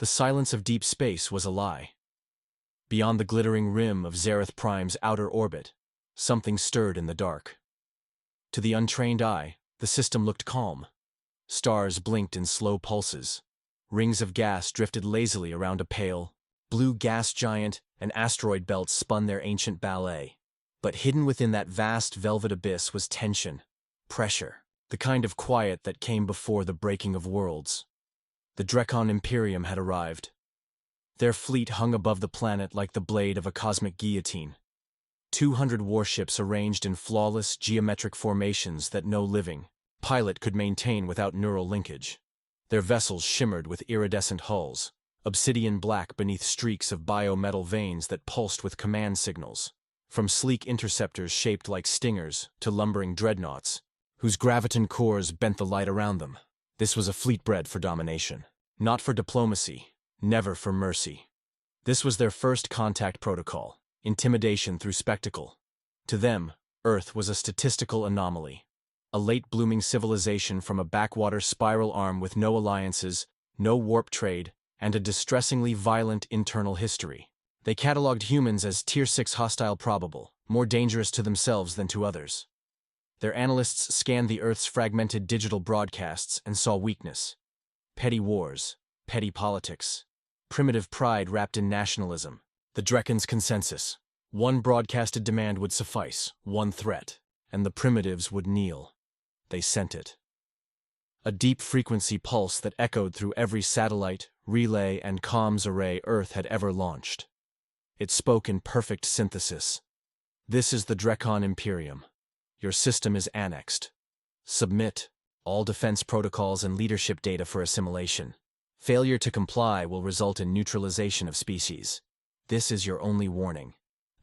The silence of deep space was a lie. Beyond the glittering rim of Xerath Prime's outer orbit, something stirred in the dark. To the untrained eye, the system looked calm. Stars blinked in slow pulses. Rings of gas drifted lazily around a pale, blue gas giant, and asteroid belts spun their ancient ballet. But hidden within that vast velvet abyss was tension, pressure, the kind of quiet that came before the breaking of worlds. The Drekon Imperium had arrived. Their fleet hung above the planet like the blade of a cosmic guillotine. 200 warships arranged in flawless geometric formations that no living pilot could maintain without neural linkage. Their vessels shimmered with iridescent hulls, obsidian black beneath streaks of biometal veins that pulsed with command signals, from sleek interceptors shaped like stingers to lumbering dreadnoughts, whose graviton cores bent the light around them. This was a fleet bred for domination, not for diplomacy, never for mercy. This was their first contact protocol, intimidation through spectacle. To them, Earth was a statistical anomaly, a late-blooming civilization from a backwater spiral arm with no alliances, no warp trade, and a distressingly violent internal history. They catalogued humans as Tier 6 hostile probable, more dangerous to themselves than to others. Their analysts scanned the Earth's fragmented digital broadcasts and saw weakness. Petty wars, petty politics, primitive pride wrapped in nationalism. The Drekon's consensus. One broadcasted demand would suffice, one threat, and the primitives would kneel. They sent it. A deep frequency pulse that echoed through every satellite, relay, and comms array Earth had ever launched. It spoke in perfect synthesis. This is the Drekon Imperium. Your system is annexed. Submit all defense protocols and leadership data for assimilation. Failure to comply will result in neutralization of species. This is your only warning.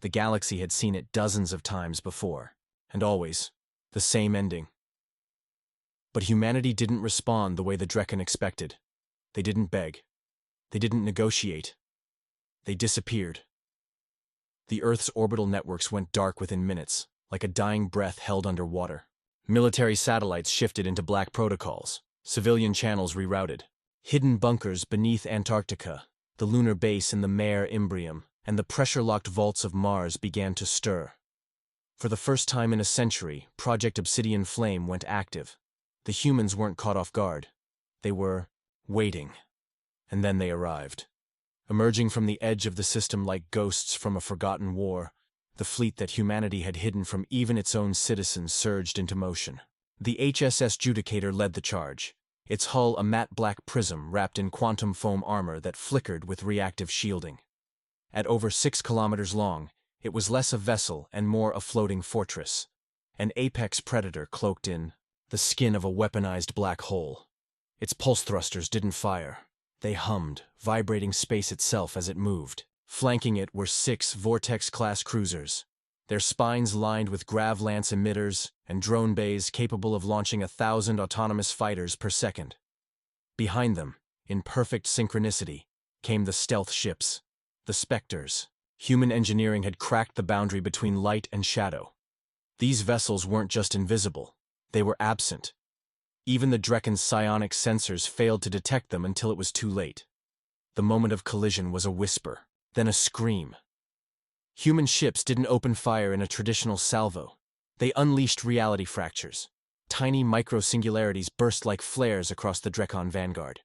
The galaxy had seen it dozens of times before, and always the same ending. But humanity didn't respond the way the Drekon expected. They didn't beg. They didn't negotiate. They disappeared. The Earth's orbital networks went dark within minutes, like a dying breath held underwater. Military satellites shifted into black protocols, civilian channels rerouted. Hidden bunkers beneath Antarctica, the lunar base in the Mare Imbrium, and the pressure-locked vaults of Mars began to stir. For the first time in a century, Project Obsidian Flame went active. The humans weren't caught off guard. They were waiting. And then they arrived. Emerging from the edge of the system like ghosts from a forgotten war, the fleet that humanity had hidden from even its own citizens surged into motion. The HSS Judicator led the charge, its hull a matte black prism wrapped in quantum foam armor that flickered with reactive shielding. At over 6 kilometers long, it was less a vessel and more a floating fortress, an apex predator cloaked in the skin of a weaponized black hole. Its pulse thrusters didn't fire. They hummed, vibrating space itself as it moved. Flanking it were 6 Vortex-class cruisers, their spines lined with grav-lance emitters and drone bays capable of launching 1,000 autonomous fighters per second. Behind them, in perfect synchronicity, came the stealth ships, the Spectres. Human engineering had cracked the boundary between light and shadow. These vessels weren't just invisible, they were absent. Even the Drekon's psionic sensors failed to detect them until it was too late. The moment of collision was a whisper, then a scream. Human ships didn't open fire in a traditional salvo. They unleashed reality fractures. Tiny micro-singularities burst like flares across the Drekon vanguard.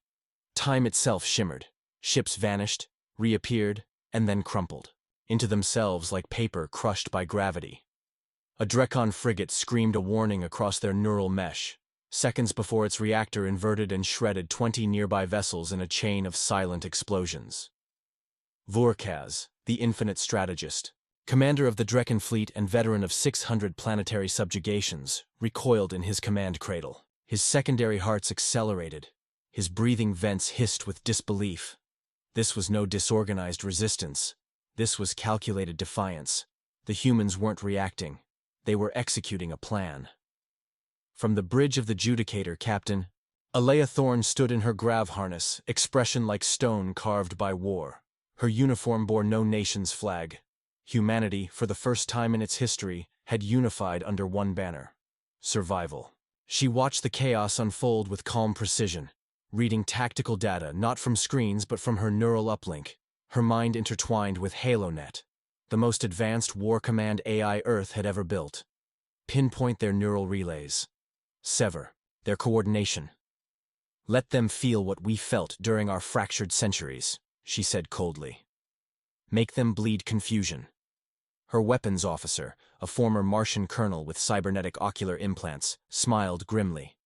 Time itself shimmered. Ships vanished, reappeared, and then crumpled into themselves like paper crushed by gravity. A Drekon frigate screamed a warning across their neural mesh, seconds before its reactor inverted and shredded 20 nearby vessels in a chain of silent explosions. Vurkaz, the infinite strategist, commander of the Drekon fleet and veteran of 600 planetary subjugations, recoiled in his command cradle. His secondary hearts accelerated. His breathing vents hissed with disbelief. This was no disorganized resistance. This was calculated defiance. The humans weren't reacting. They were executing a plan. From the bridge of the Judicator, Captain, Alea Thorne stood in her grav harness, expression like stone carved by war. Her uniform bore no nation's flag. Humanity, for the first time in its history, had unified under one banner: survival. She watched the chaos unfold with calm precision, reading tactical data not from screens but from her neural uplink, her mind intertwined with HaloNet, the most advanced war command AI Earth had ever built. Pinpoint their neural relays. Sever their coordination. Let them feel what we felt during our fractured centuries, she said coldly. Make them bleed confusion. Her weapons officer, a former Martian colonel with cybernetic ocular implants, smiled grimly.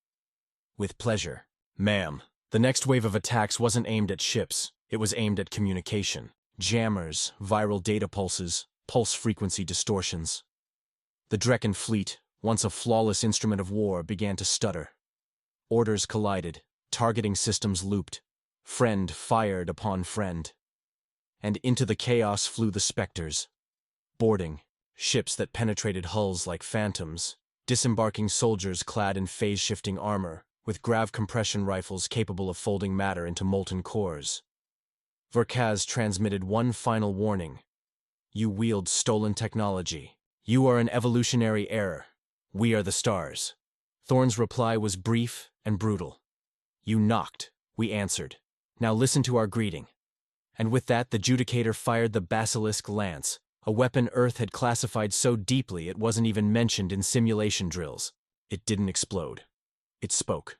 With pleasure. Ma'am, the next wave of attacks wasn't aimed at ships, it was aimed at communication. Jammers, viral data pulses, pulse frequency distortions. The Drekken fleet, once a flawless instrument of war, began to stutter. Orders collided, targeting systems looped. Friend fired upon friend. And into the chaos flew the specters. Boarding, ships that penetrated hulls like phantoms, disembarking soldiers clad in phase-shifting armor, with grav compression rifles capable of folding matter into molten cores. Verkaz transmitted one final warning. You wield stolen technology. You are an evolutionary error. We are the stars. Thorn's reply was brief and brutal. You knocked, we answered. Now listen to our greeting. And with that, the Judicator fired the Basilisk Lance, a weapon Earth had classified so deeply it wasn't even mentioned in simulation drills. It didn't explode. It spoke.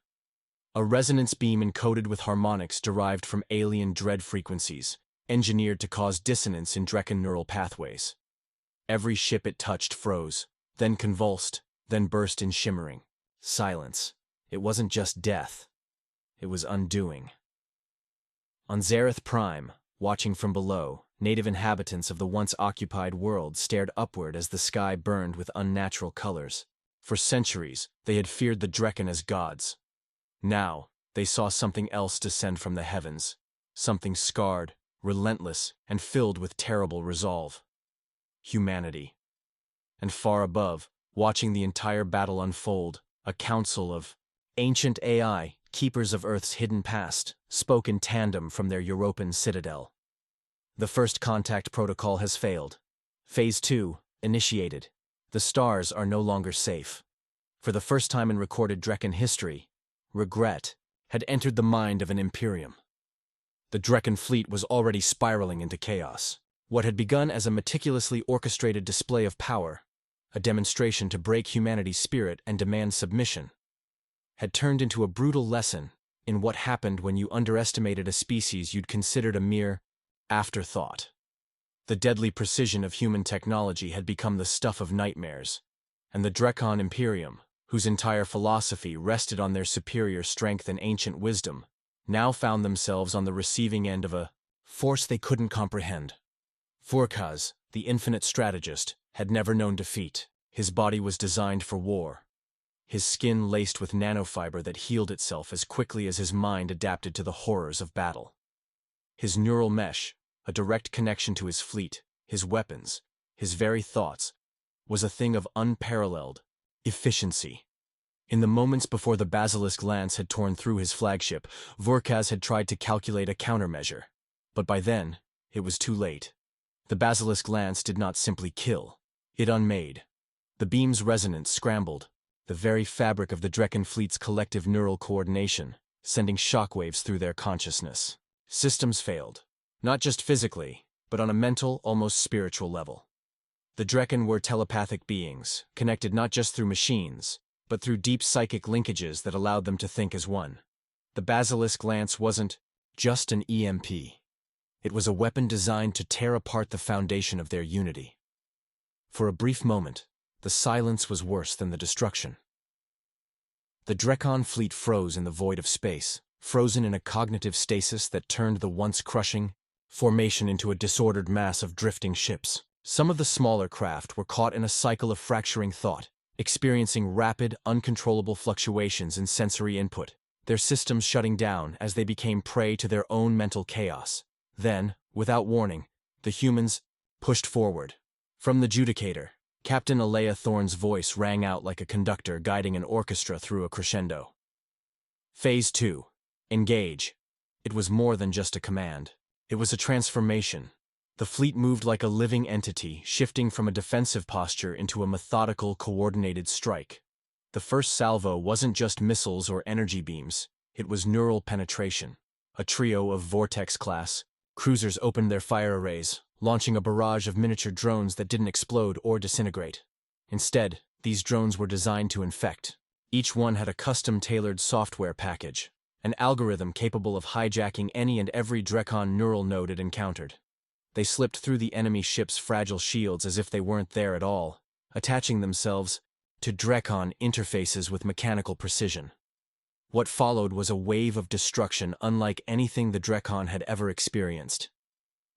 A resonance beam encoded with harmonics derived from alien dread frequencies, engineered to cause dissonance in Drekken neural pathways. Every ship it touched froze, then convulsed, then burst in shimmering silence. It wasn't just death. It was undoing. On Zareth Prime, watching from below, native inhabitants of the once occupied world stared upward as the sky burned with unnatural colors. For centuries, they had feared the Drekken as gods. Now, they saw something else descend from the heavens, something scarred, relentless, and filled with terrible resolve. Humanity. And far above, watching the entire battle unfold, a council of ancient AI, keepers of Earth's hidden past, spoke in tandem from their Europan citadel. The first contact protocol has failed. Phase 2, initiated. The stars are no longer safe. For the first time in recorded Drekken history, regret had entered the mind of an Imperium. The Drekken fleet was already spiraling into chaos. What had begun as a meticulously orchestrated display of power, a demonstration to break humanity's spirit and demand submission, had turned into a brutal lesson in what happened when you underestimated a species you'd considered a mere afterthought. The deadly precision of human technology had become the stuff of nightmares, and the Drekken Imperium, whose entire philosophy rested on their superior strength and ancient wisdom, now found themselves on the receiving end of a force they couldn't comprehend. Verkaz, the infinite strategist, had never known defeat. His body was designed for war. His skin laced with nanofiber that healed itself as quickly as his mind adapted to the horrors of battle. His neural mesh, a direct connection to his fleet, his weapons, his very thoughts, was a thing of unparalleled efficiency. In the moments before the Basilisk Lance had torn through his flagship, Verkaz had tried to calculate a countermeasure. But by then, it was too late. The Basilisk Lance did not simply kill. It unmade. The beam's resonance scrambled, the very fabric of the Drekken fleet's collective neural coordination, sending shockwaves through their consciousness. Systems failed. Not just physically, but on a mental, almost spiritual level. The Drekken were telepathic beings, connected not just through machines, but through deep psychic linkages that allowed them to think as one. The Basilisk Lance wasn't just an EMP. It was a weapon designed to tear apart the foundation of their unity. For a brief moment, the silence was worse than the destruction. The Drekken fleet froze in the void of space, frozen in a cognitive stasis that turned the once crushing formation into a disordered mass of drifting ships. Some of the smaller craft were caught in a cycle of fracturing thought, experiencing rapid, uncontrollable fluctuations in sensory input, their systems shutting down as they became prey to their own mental chaos. Then, without warning, the humans pushed forward. From the Judicator, Captain Alea Thorne's voice rang out like a conductor guiding an orchestra through a crescendo. Phase 2. Engage. It was more than just a command. It was a transformation. The fleet moved like a living entity, shifting from a defensive posture into a methodical, coordinated strike. The first salvo wasn't just missiles or energy beams. It was neural penetration. A trio of Vortex-class cruisers opened their fire arrays, launching a barrage of miniature drones that didn't explode or disintegrate. Instead, these drones were designed to infect. Each one had a custom-tailored software package, an algorithm capable of hijacking any and every Drekon neural node it encountered. They slipped through the enemy ship's fragile shields as if they weren't there at all, attaching themselves to Drekon interfaces with mechanical precision. What followed was a wave of destruction unlike anything the Drekon had ever experienced.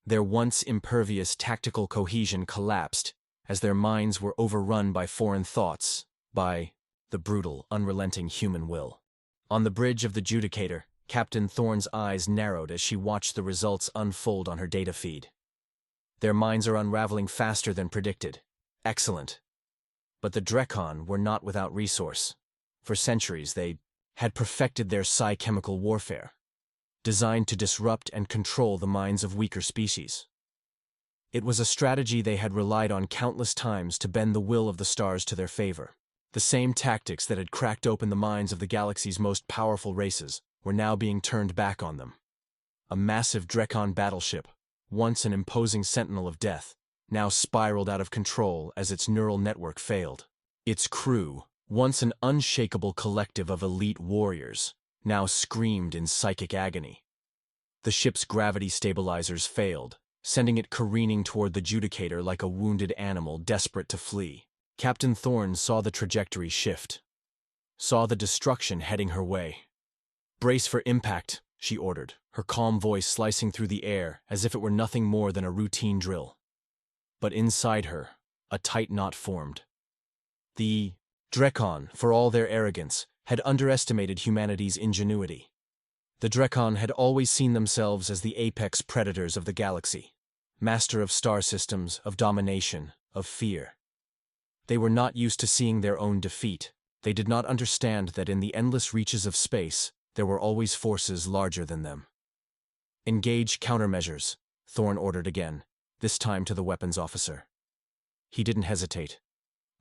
Their once impervious tactical cohesion collapsed as their minds were overrun by foreign thoughts, by the brutal, unrelenting human will. On the bridge of the Judicator, Captain Thorne's eyes narrowed as she watched the results unfold on her data feed. Their minds are unraveling faster than predicted. Excellent. But the Drekon were not without resource. For centuries, they had perfected their psi-chemical warfare, designed to disrupt and control the minds of weaker species. It was a strategy they had relied on countless times to bend the will of the stars to their favor. The same tactics that had cracked open the minds of the galaxy's most powerful races were now being turned back on them. A massive Drekon battleship, once an imposing sentinel of death, now spiraled out of control as its neural network failed. Its crew, once an unshakable collective of elite warriors, now screamed in psychic agony. The ship's gravity stabilizers failed, sending it careening toward the Judicator like a wounded animal desperate to flee. Captain Thorne saw the trajectory shift, saw the destruction heading her way. "Brace for impact," she ordered, her calm voice slicing through the air as if it were nothing more than a routine drill. But inside her, a tight knot formed. The Drekon, for all their arrogance, had underestimated humanity's ingenuity. The Drekon had always seen themselves as the apex predators of the galaxy, master of star systems, of domination, of fear. They were not used to seeing their own defeat. They did not understand that in the endless reaches of space, there were always forces larger than them. "Engage countermeasures," Thorne ordered again, this time to the weapons officer. He didn't hesitate.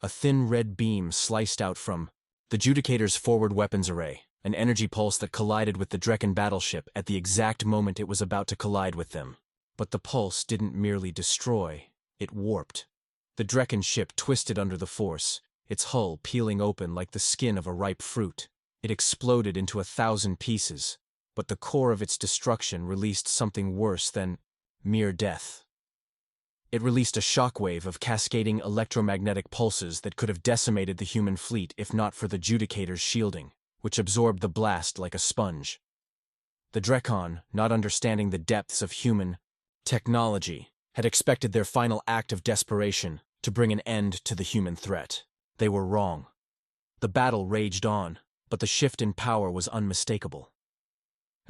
A thin red beam sliced out from the Judicator's forward weapons array, an energy pulse that collided with the Drekon battleship at the exact moment it was about to collide with them. But the pulse didn't merely destroy, it warped. The Drekon ship twisted under the force, its hull peeling open like the skin of a ripe fruit. It exploded into 1,000 pieces, but the core of its destruction released something worse than mere death. It released a shockwave of cascading electromagnetic pulses that could have decimated the human fleet if not for the Judicator's shielding, which absorbed the blast like a sponge. The Drekon, not understanding the depths of human technology, had expected their final act of desperation to bring an end to the human threat. They were wrong. The battle raged on, but the shift in power was unmistakable.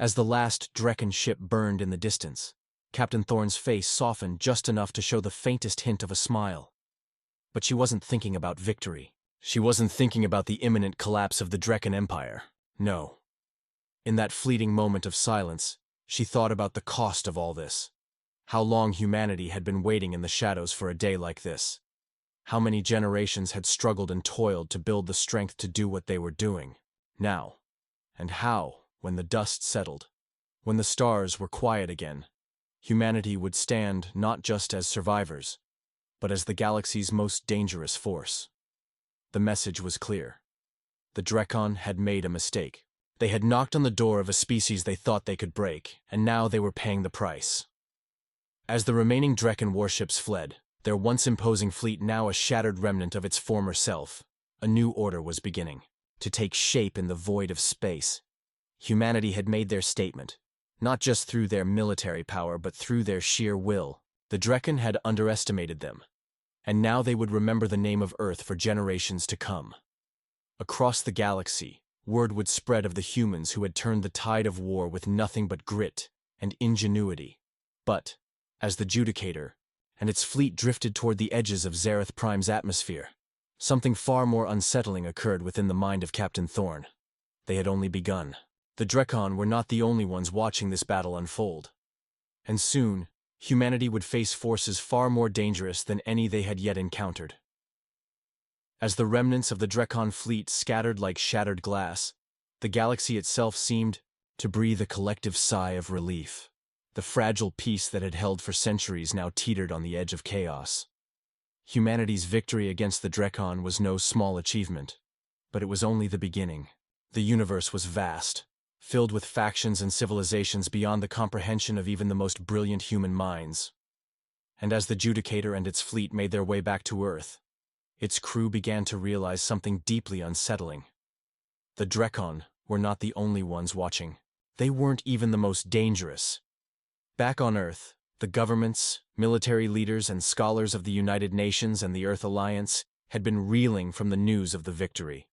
As the last Drekon ship burned in the distance, Captain Thorne's face softened just enough to show the faintest hint of a smile. But she wasn't thinking about victory. She wasn't thinking about the imminent collapse of the Drekon Empire. No. In that fleeting moment of silence, she thought about the cost of all this. How long humanity had been waiting in the shadows for a day like this. How many generations had struggled and toiled to build the strength to do what they were doing. Now. And how, when the dust settled, when the stars were quiet again, humanity would stand not just as survivors, but as the galaxy's most dangerous force. The message was clear. The Drekon had made a mistake. They had knocked on the door of a species they thought they could break, and now they were paying the price. As the remaining Drekon warships fled, their once imposing fleet now a shattered remnant of its former self, a new order was beginning to take shape in the void of space. Humanity had made their statement, not just through their military power but through their sheer will. The Drekon had underestimated them, and now they would remember the name of Earth for generations to come. Across the galaxy, word would spread of the humans who had turned the tide of war with nothing but grit and ingenuity. But, as the Judicator and its fleet drifted toward the edges of Zareth Prime's atmosphere, something far more unsettling occurred within the mind of Captain Thorne. They had only begun. The Drekon were not the only ones watching this battle unfold. And soon, humanity would face forces far more dangerous than any they had yet encountered. As the remnants of the Drekon fleet scattered like shattered glass, The galaxy itself seemed to breathe a collective sigh of relief. The fragile peace that had held for centuries now teetered on the edge of chaos. Humanity's victory against the Drekon was no small achievement, but it was only the beginning. The universe was vast, filled with factions and civilizations beyond the comprehension of even the most brilliant human minds. And as the Judicator and its fleet made their way back to Earth, its crew began to realize something deeply unsettling. The Drekon were not the only ones watching. They weren't even the most dangerous. Back on Earth, the governments, military leaders, and scholars of the United Nations and the Earth Alliance had been reeling from the news of the victory.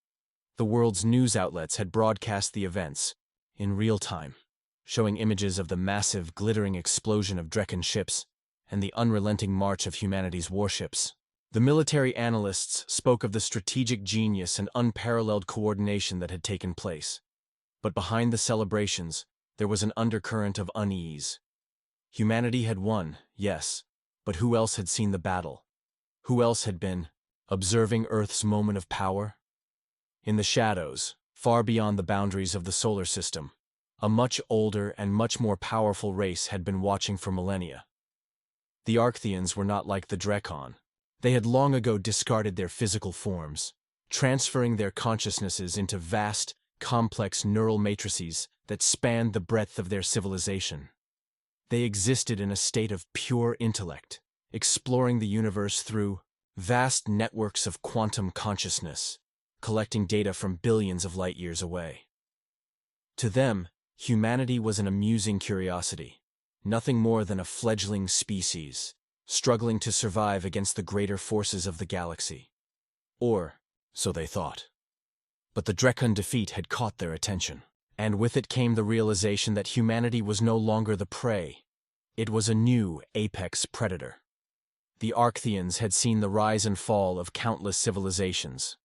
The world's news outlets had broadcast the events, in real time, showing images of the massive, glittering explosion of Drekon ships and the unrelenting march of humanity's warships. The military analysts spoke of the strategic genius and unparalleled coordination that had taken place. But behind the celebrations, there was an undercurrent of unease. Humanity had won, yes, but who else had seen the battle? Who else had been observing Earth's moment of power? In the shadows, far beyond the boundaries of the solar system, a much older and much more powerful race had been watching for millennia. The Arctheans were not like the Drekon. They had long ago discarded their physical forms, transferring their consciousnesses into vast, complex neural matrices that spanned the breadth of their civilization. They existed in a state of pure intellect, exploring the universe through vast networks of quantum consciousness, collecting data from billions of light years away. To them, humanity was an amusing curiosity, nothing more than a fledgling species, struggling to survive against the greater forces of the galaxy. Or, so they thought. But the Drekon defeat had caught their attention, and with it came the realization that humanity was no longer the prey. It was a new apex predator. The Arctheans had seen the rise and fall of countless civilizations.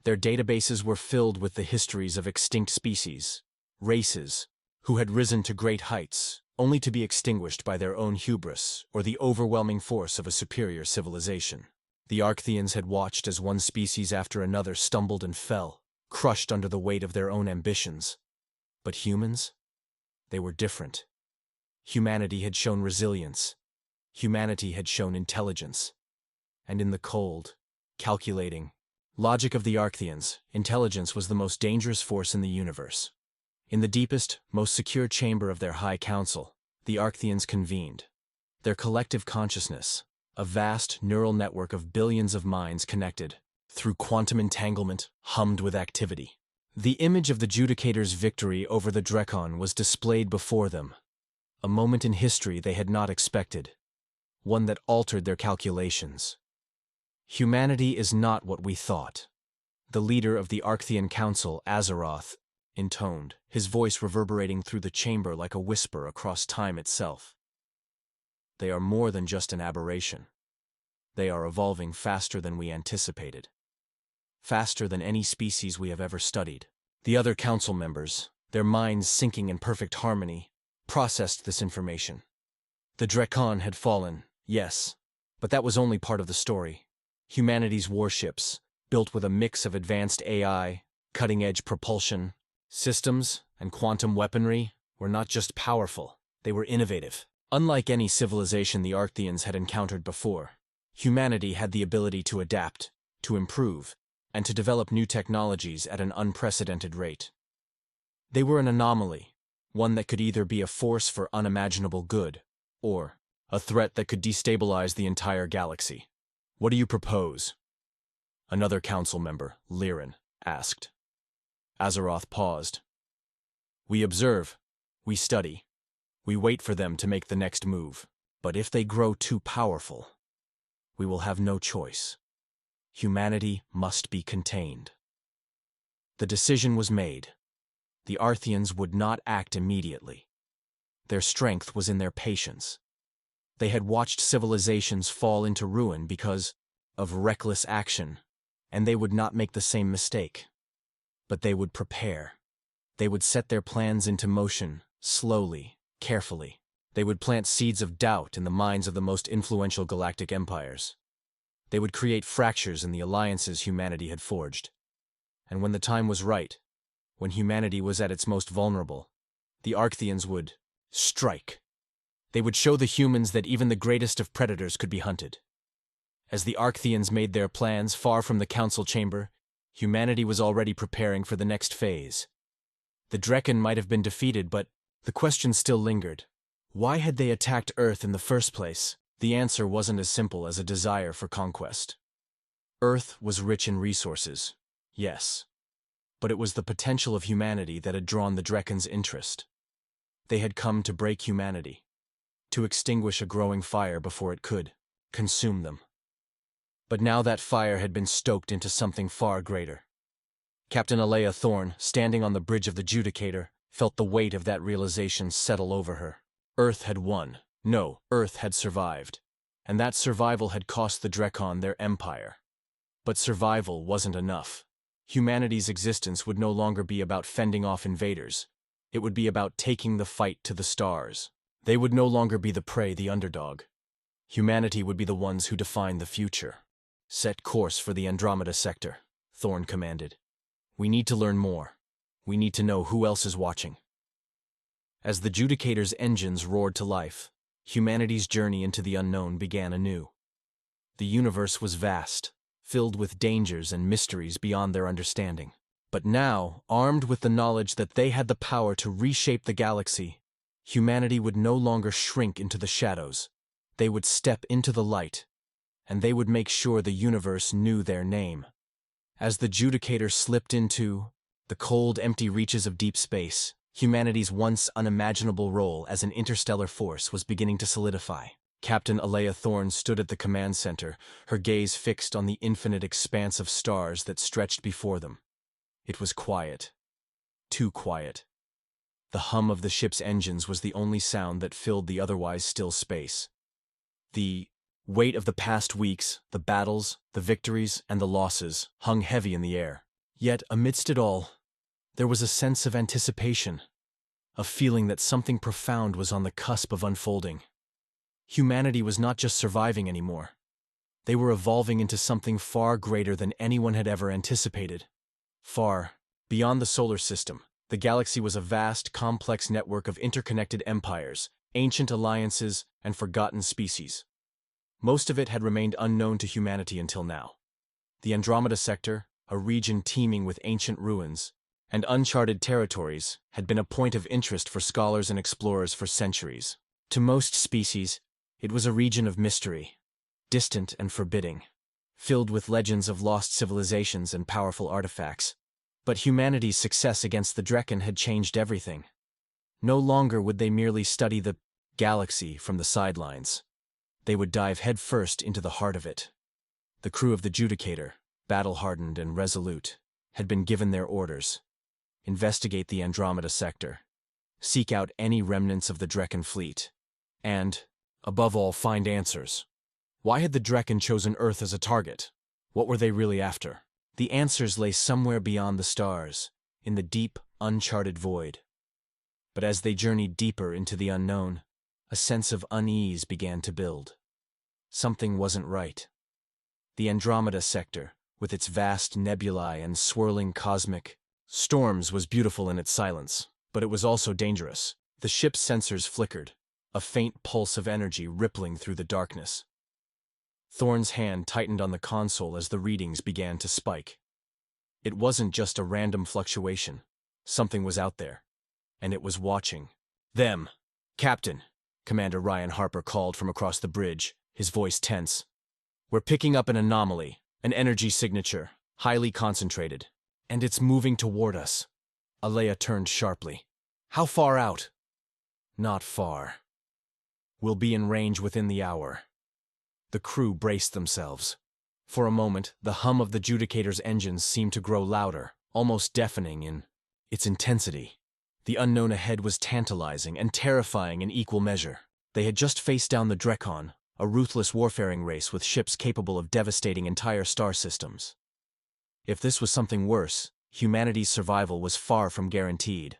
Their databases were filled with the histories of extinct species, races, who had risen to great heights, only to be extinguished by their own hubris or the overwhelming force of a superior civilization. The Arctheans had watched as one species after another stumbled and fell, crushed under the weight of their own ambitions. But humans? They were different. Humanity had shown resilience. Humanity had shown intelligence. And in the cold, calculating logic of the Arctheans, intelligence was the most dangerous force in the universe. In the deepest, most secure chamber of their High Council, the Arctheans convened. Their collective consciousness, a vast neural network of billions of minds connected, through quantum entanglement, hummed with activity. The image of the Judicator's victory over the Drekon was displayed before them, a moment in history they had not expected, one that altered their calculations. Humanity is not what we thought, the leader of the Arcthean Council, Azeroth, intoned, his voice reverberating through the chamber like a whisper across time itself. They are more than just an aberration. They are evolving faster than we anticipated. Faster than any species we have ever studied. The other council members, their minds syncing in perfect harmony, processed this information. The Drekon had fallen, yes, but that was only part of the story. Humanity's warships, built with a mix of advanced AI, cutting-edge propulsion, systems, and quantum weaponry, were not just powerful, they were innovative. Unlike any civilization the Arctheans had encountered before, humanity had the ability to adapt, to improve, and to develop new technologies at an unprecedented rate. They were an anomaly, one that could either be a force for unimaginable good, or a threat that could destabilize the entire galaxy. What do you propose? Another council member, Lirin, asked. Azeroth paused. We observe, we study, we wait for them to make the next move. But if they grow too powerful, we will have no choice. Humanity must be contained. The decision was made. The Arctheans would not act immediately. Their strength was in their patience. They had watched civilizations fall into ruin because of reckless action, and they would not make the same mistake. But they would prepare. They would set their plans into motion, slowly, carefully. They would plant seeds of doubt in the minds of the most influential galactic empires. They would create fractures in the alliances humanity had forged. And when the time was right, when humanity was at its most vulnerable, the Arctheans would strike. They would show the humans that even the greatest of predators could be hunted. As the Arctheans made their plans far from the council chamber, humanity was already preparing for the next phase. The Drekken might have been defeated, but the question still lingered. Why had they attacked Earth in the first place? The answer wasn't as simple as a desire for conquest. Earth was rich in resources, yes, but it was the potential of humanity that had drawn the Drekken's interest. They had come to break humanity, to extinguish a growing fire before it could consume them. But now that fire had been stoked into something far greater. Captain Alea Thorne, standing on the bridge of the Judicator, felt the weight of that realization settle over her. Earth had won. No, Earth had survived. And that survival had cost the Drekken their empire. But survival wasn't enough. Humanity's existence would no longer be about fending off invaders. It would be about taking the fight to the stars. They would no longer be the prey, the underdog. Humanity would be the ones who define the future. Set course for the Andromeda sector, Thorne commanded. We need to learn more. We need to know who else is watching. As the Judicator's engines roared to life, humanity's journey into the unknown began anew. The universe was vast, filled with dangers and mysteries beyond their understanding. But now, armed with the knowledge that they had the power to reshape the galaxy, humanity would no longer shrink into the shadows. They would step into the light, and they would make sure the universe knew their name. As the Judicator slipped into the cold, empty reaches of deep space, humanity's once unimaginable role as an interstellar force was beginning to solidify. Captain Alea Thorne stood at the command center, her gaze fixed on the infinite expanse of stars that stretched before them. It was quiet. Too quiet. The hum of the ship's engines was the only sound that filled the otherwise still space. The weight of the past weeks, the battles, the victories, and the losses hung heavy in the air. Yet, amidst it all, there was a sense of anticipation, a feeling that something profound was on the cusp of unfolding. Humanity was not just surviving anymore. They were evolving into something far greater than anyone had ever anticipated. Far beyond the solar system, the galaxy was a vast, complex network of interconnected empires, ancient alliances, and forgotten species. Most of it had remained unknown to humanity until now. The Andromeda sector, a region teeming with ancient ruins and uncharted territories, had been a point of interest for scholars and explorers for centuries. To most species, it was a region of mystery, distant and forbidding, filled with legends of lost civilizations and powerful artifacts. But humanity's success against the Drekken had changed everything. No longer would they merely study the galaxy from the sidelines. They would dive headfirst into the heart of it. The crew of the Judicator, battle-hardened and resolute, had been given their orders. Investigate the Andromeda sector. Seek out any remnants of the Drekken fleet. And, above all, find answers. Why had the Drekken chosen Earth as a target? What were they really after? The answers lay somewhere beyond the stars, in the deep, uncharted void. But as they journeyed deeper into the unknown, a sense of unease began to build. Something wasn't right. The Andromeda sector, with its vast nebulae and swirling cosmic storms, was beautiful in its silence, but it was also dangerous. The ship's sensors flickered, a faint pulse of energy rippling through the darkness. Thorne's hand tightened on the console as the readings began to spike. It wasn't just a random fluctuation. Something was out there, and it was watching them. "Captain," Commander Ryan Harper called from across the bridge, his voice tense. "We're picking up an anomaly, an energy signature, highly concentrated, and it's moving toward us." Alea turned sharply. "How far out?" "Not far. We'll be in range within the hour." The crew braced themselves. For a moment, the hum of the Judicator's engines seemed to grow louder, almost deafening in its intensity. The unknown ahead was tantalizing and terrifying in equal measure. They had just faced down the Drekken, a ruthless warfaring race with ships capable of devastating entire star systems. If this was something worse, humanity's survival was far from guaranteed.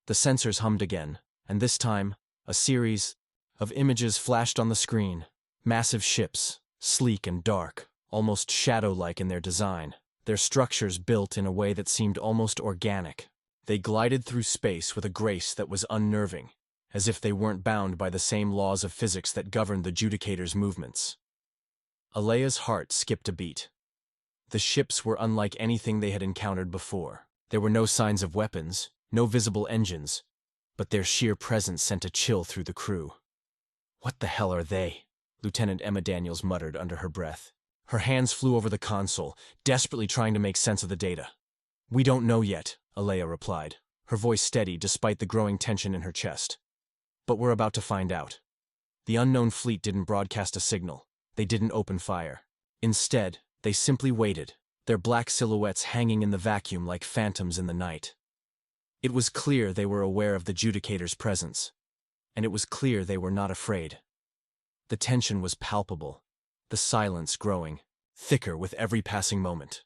The sensors hummed again, and this time, a series of images flashed on the screen. Massive ships, sleek and dark, almost shadow-like in their design. their structures built in a way that seemed almost organic. They glided through space with a grace that was unnerving, as if they weren't bound by the same laws of physics that governed the Judicator's movements. Alea's heart skipped a beat. The ships were unlike anything they had encountered before. There were no signs of weapons, no visible engines, but their sheer presence sent a chill through the crew. "What the hell are they?" Lieutenant Emma Daniels muttered under her breath. Her hands flew over the console, desperately trying to make sense of the data. "We don't know yet," Alea replied, her voice steady despite the growing tension in her chest. "But we're about to find out." The unknown fleet didn't broadcast a signal. They didn't open fire. Instead, they simply waited, their black silhouettes hanging in the vacuum like phantoms in the night. It was clear they were aware of the Judicator's presence, and it was clear they were not afraid. The tension was palpable, the silence growing, thicker with every passing moment.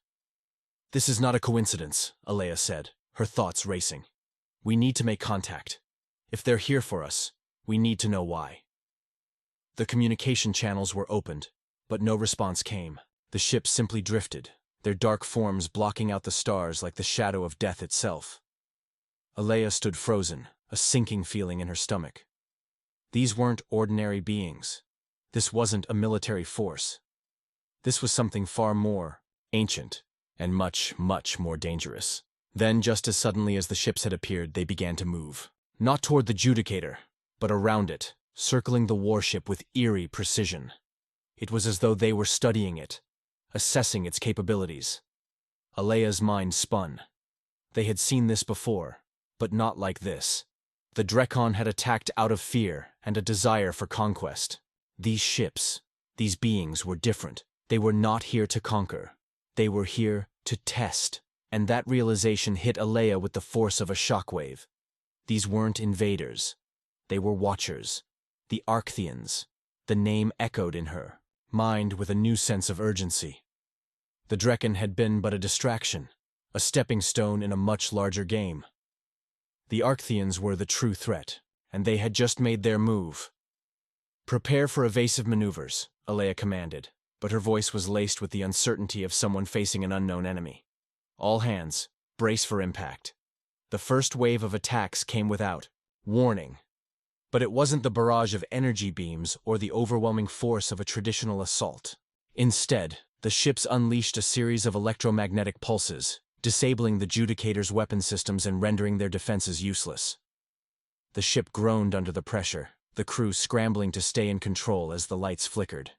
"This is not a coincidence," Alea said, her thoughts racing. "We need to make contact. If they're here for us, we need to know why." The communication channels were opened, but no response came. The ships simply drifted, their dark forms blocking out the stars like the shadow of death itself. Alea stood frozen, a sinking feeling in her stomach. These weren't ordinary beings. This wasn't a military force. This was something far more ancient and much, much more dangerous. Then, just as suddenly as the ships had appeared, they began to move. Not toward the Judicator, but around it, circling the warship with eerie precision. It was as though they were studying it, assessing its capabilities. Alea's mind spun. They had seen this before, but not like this. The Drekon had attacked out of fear and a desire for conquest. These ships, these beings were different. They were not here to conquer. They were here to test. And that realization hit Alea with the force of a shockwave. These weren't invaders. They were watchers. The Arctheans. The name echoed in her mind with a new sense of urgency. The Drekon had been but a distraction, a stepping stone in a much larger game. The Arctheans were the true threat, and they had just made their move. "Prepare for evasive maneuvers," Alea commanded, but her voice was laced with the uncertainty of someone facing an unknown enemy. "All hands, brace for impact." The first wave of attacks came without warning. But it wasn't the barrage of energy beams or the overwhelming force of a traditional assault. Instead, the ships unleashed a series of electromagnetic pulses, disabling the Judicator's weapon systems and rendering their defenses useless. The ship groaned under the pressure, the crew scrambling to stay in control as the lights flickered.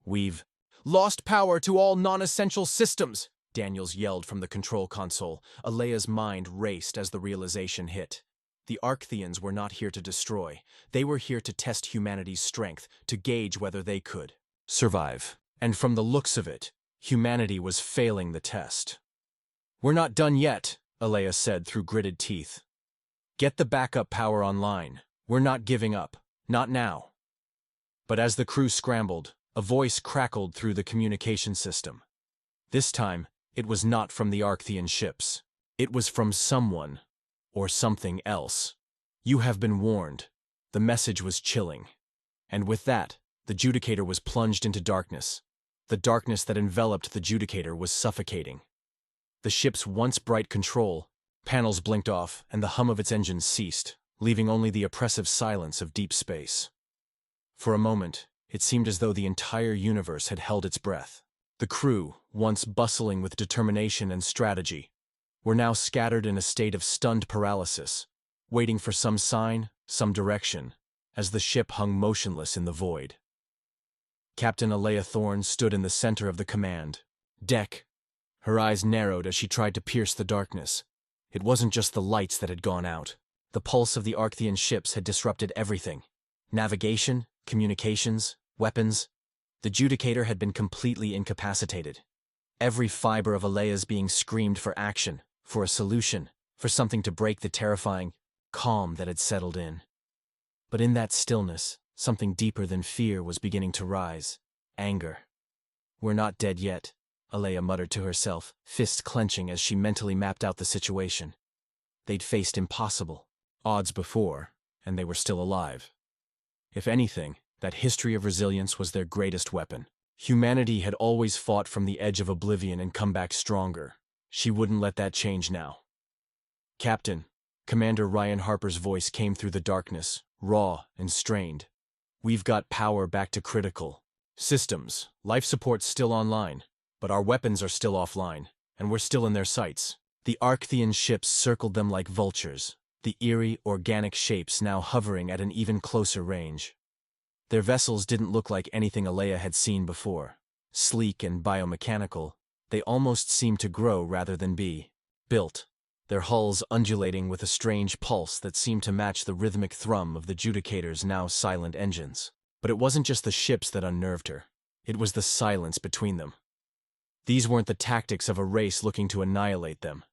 "We've lost power to all non-essential systems!" Daniels yelled from the control console. Alea's mind raced as the realization hit. The Arctheans were not here to destroy. They were here to test humanity's strength, to gauge whether they could survive. And from the looks of it, humanity was failing the test. "We're not done yet," Alea said through gritted teeth. "Get the backup power online. We're not giving up. Not now." But as the crew scrambled, a voice crackled through the communication system. This time, it was not from the Arcthean ships. It was from someone, or something else. "You have been warned." The message was chilling. And with that, the Judicator was plunged into darkness. The darkness that enveloped the Judicator was suffocating. The ship's once bright control panels blinked off, and the hum of its engines ceased, leaving only the oppressive silence of deep space. For a moment, it seemed as though the entire universe had held its breath. The crew, once bustling with determination and strategy, were now scattered in a state of stunned paralysis, waiting for some sign, some direction, as the ship hung motionless in the void. Captain Alea Thorne stood in the center of the command deck. Her eyes narrowed as she tried to pierce the darkness. It wasn't just the lights that had gone out. The pulse of the Arcthean ships had disrupted everything. Navigation, communications, weapons. The Judicator had been completely incapacitated. Every fiber of Alea's being screamed for action, for a solution, for something to break the terrifying calm that had settled in. But in that stillness, something deeper than fear was beginning to rise. Anger. "We're not dead yet," Alea muttered to herself, fists clenching as she mentally mapped out the situation. They'd faced impossible odds before, and they were still alive. If anything, that history of resilience was their greatest weapon. Humanity had always fought from the edge of oblivion and come back stronger. She wouldn't let that change now. "Captain," Commander Ryan Harper's voice came through the darkness, raw and strained. "We've got power back to critical systems. Life support's still online, but our weapons are still offline, and we're still in their sights." The Arcthean ships circled them like vultures, the eerie, organic shapes now hovering at an even closer range. Their vessels didn't look like anything Alea had seen before. Sleek and biomechanical, they almost seemed to grow rather than be built, their hulls undulating with a strange pulse that seemed to match the rhythmic thrum of the Judicator's now silent engines. But it wasn't just the ships that unnerved her. It was the silence between them. These weren't the tactics of a race looking to annihilate them.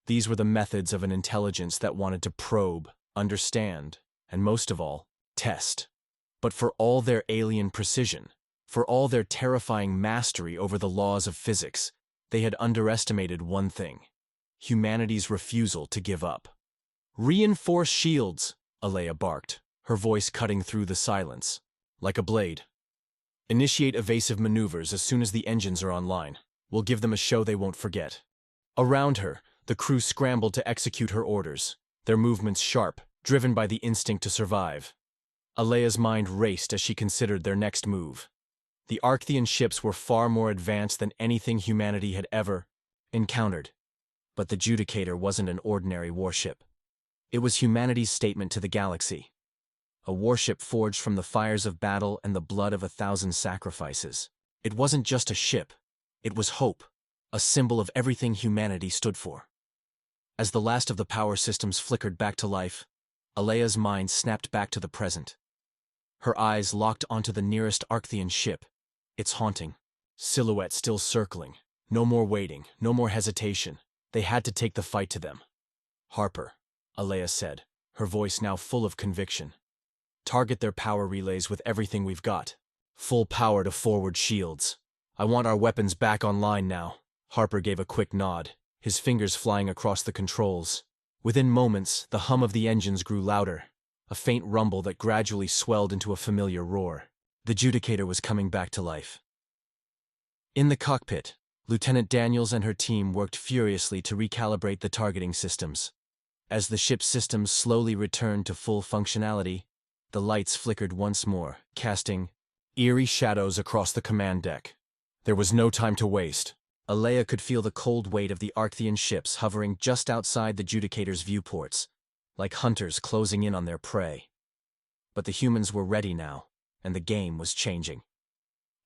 These were the methods of an intelligence that wanted to probe, understand, and most of all, test. But for all their alien precision, for all their terrifying mastery over the laws of physics, they had underestimated one thing: humanity's refusal to give up. "Reinforce shields," Alea barked, her voice cutting through the silence like a blade. "Initiate evasive maneuvers as soon as the engines are online. We'll give them a show they won't forget." Around her, the crew scrambled to execute her orders, their movements sharp, driven by the instinct to survive. Alea's mind raced as she considered their next move. The Arcthean ships were far more advanced than anything humanity had ever encountered. But the Judicator wasn't an ordinary warship. It was humanity's statement to the galaxy. A warship forged from the fires of battle and the blood of 1,000 sacrifices. It wasn't just a ship. It was hope, a symbol of everything humanity stood for. As the last of the power systems flickered back to life, Alea's mind snapped back to the present. Her eyes locked onto the nearest Arcthean ship, its haunting silhouette still circling. No more waiting, no more hesitation. They had to take the fight to them. "Harper," Alea said, her voice now full of conviction. "Target their power relays with everything we've got. Full power to forward shields. I want our weapons back online now." Harper gave a quick nod, his fingers flying across the controls. Within moments, the hum of the engines grew louder, a faint rumble that gradually swelled into a familiar roar. The Judicator was coming back to life. In the cockpit, Lieutenant Daniels and her team worked furiously to recalibrate the targeting systems. As the ship's systems slowly returned to full functionality, the lights flickered once more, casting eerie shadows across the command deck. There was no time to waste. Alea could feel the cold weight of the Arcthean ships hovering just outside the Judicator's viewports, like hunters closing in on their prey. But the humans were ready now, and the game was changing.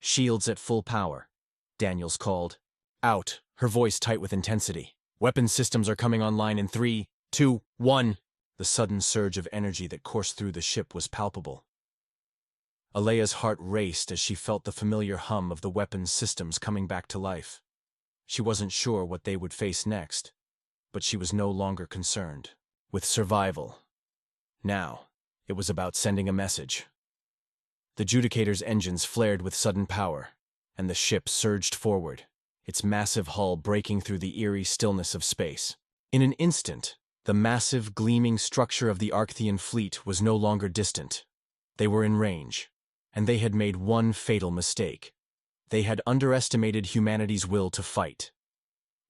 "Shields at full power," Daniels called. "Out," her voice tight with intensity. "Weapon systems are coming online in 3, 2, 1. The sudden surge of energy that coursed through the ship was palpable. Alea's heart raced as she felt the familiar hum of the weapons systems coming back to life. She wasn't sure what they would face next, but she was no longer concerned with survival. Now, it was about sending a message. The Judicator's engines flared with sudden power, and the ship surged forward, its massive hull breaking through the eerie stillness of space. In an instant, the massive, gleaming structure of the Arcthean fleet was no longer distant. They were in range, and they had made one fatal mistake. They had underestimated humanity's will to fight.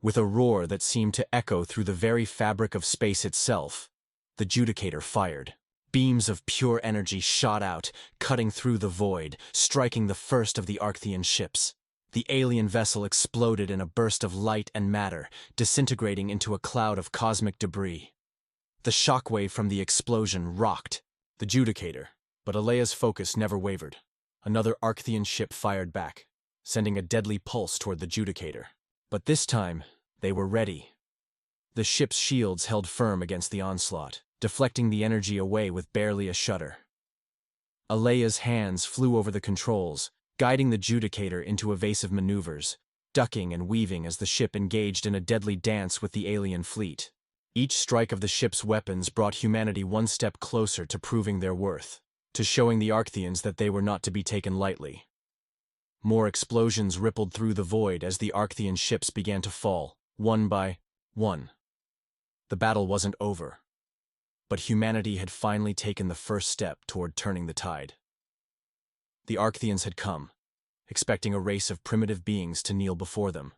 With a roar that seemed to echo through the very fabric of space itself, the Judicator fired. Beams of pure energy shot out, cutting through the void, striking the first of the Arcthean ships. The alien vessel exploded in a burst of light and matter, disintegrating into a cloud of cosmic debris. The shockwave from the explosion rocked the Judicator, but Alea's focus never wavered. Another Arcthean ship fired back, sending a deadly pulse toward the Judicator. But this time, they were ready. The ship's shields held firm against the onslaught, deflecting the energy away with barely a shudder. Alea's hands flew over the controls, guiding the Judicator into evasive maneuvers, ducking and weaving as the ship engaged in a deadly dance with the alien fleet. Each strike of the ship's weapons brought humanity one step closer to proving their worth, to showing the Arctheans that they were not to be taken lightly. More explosions rippled through the void as the Arcthean ships began to fall, one by one. The battle wasn't over, but humanity had finally taken the first step toward turning the tide. The Arctheans had come, expecting a race of primitive beings to kneel before them.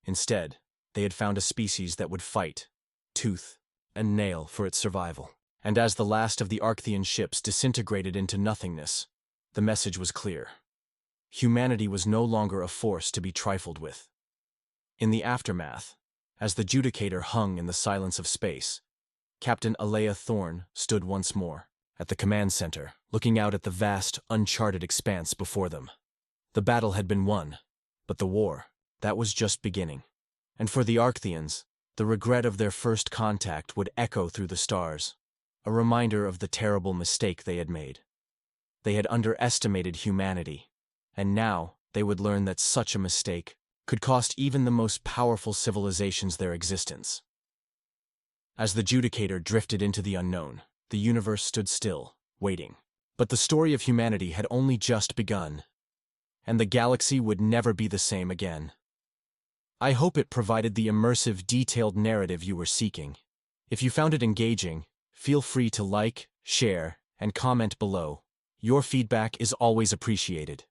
Instead, they had found a species that would fight, tooth and nail for its survival. And as the last of the Arcthean ships disintegrated into nothingness, the message was clear. Humanity was no longer a force to be trifled with. In the aftermath, as the Judicator hung in the silence of space, Captain Alea Thorne stood once more at the command center, looking out at the vast, uncharted expanse before them. The battle had been won, but the war, that was just beginning. And for the Arctheans, the regret of their first contact would echo through the stars, a reminder of the terrible mistake they had made. They had underestimated humanity, and now they would learn that such a mistake could cost even the most powerful civilizations their existence. As the Judicator drifted into the unknown, the universe stood still, waiting. But the story of humanity had only just begun, and the galaxy would never be the same again. I hope it provided the immersive, detailed narrative you were seeking. If you found it engaging, feel free to like, share, and comment below. Your feedback is always appreciated.